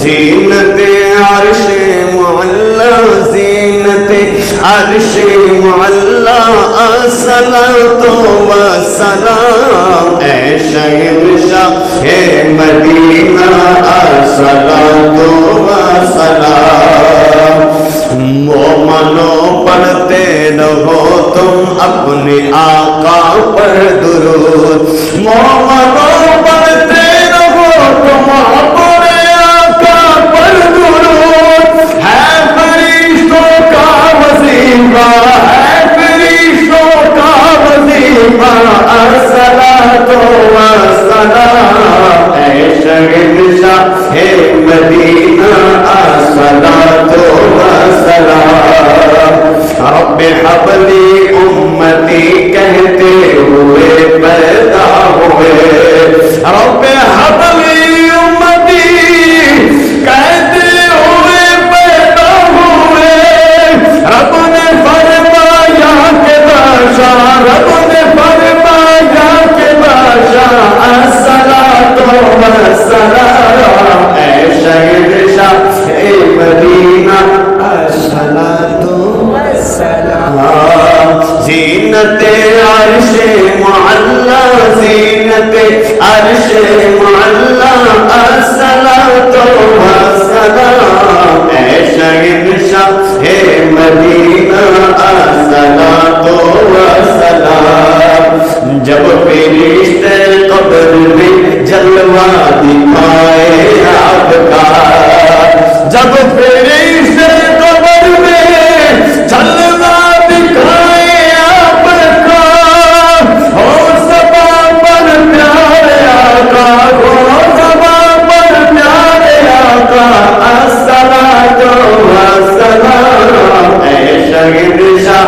زینت عرش معلا زینت عرش معلا الصلاۃ والسلام اے شہنشاہ مدینہ الصلاۃ والسلام مومنو پڑھتے رہو تم اپنے آقا پر درود مومنو پڑھتے رہو تم اپنے آقا پر درود ہے فرشتوں کا وظیفہ ہے فرشتوں کا وظیفہ الصلاۃ والسلام اے شہنشاہ مدینہ الصلاۃ والسلام رب حبلی امتی کہتے ہوئے پیدا ہوئے رب حبلی امتی کہتے ہوئے پیدا ہوئے رب نے فرمایا کہ بادشاہ رب نے فرمایا کہ بادشاہ الصلاۃ والسلام اے شہنشاہ مدینہ الصلاۃ والسلام زینت عرش معلا زینت عرش معلا الصلاۃ والسلام اے شہنشاہ مدینہ الصلاۃ والسلام جب فرشتے قبر میں جلوہ دکھائے آپ کا جب فرشتے قبر میں جلوہ دکھائے آپ کا ہو سبا پر پیارے آقا ہو سبا پر پیارے آقا الصلاۃ والسلام اے شہنشاہ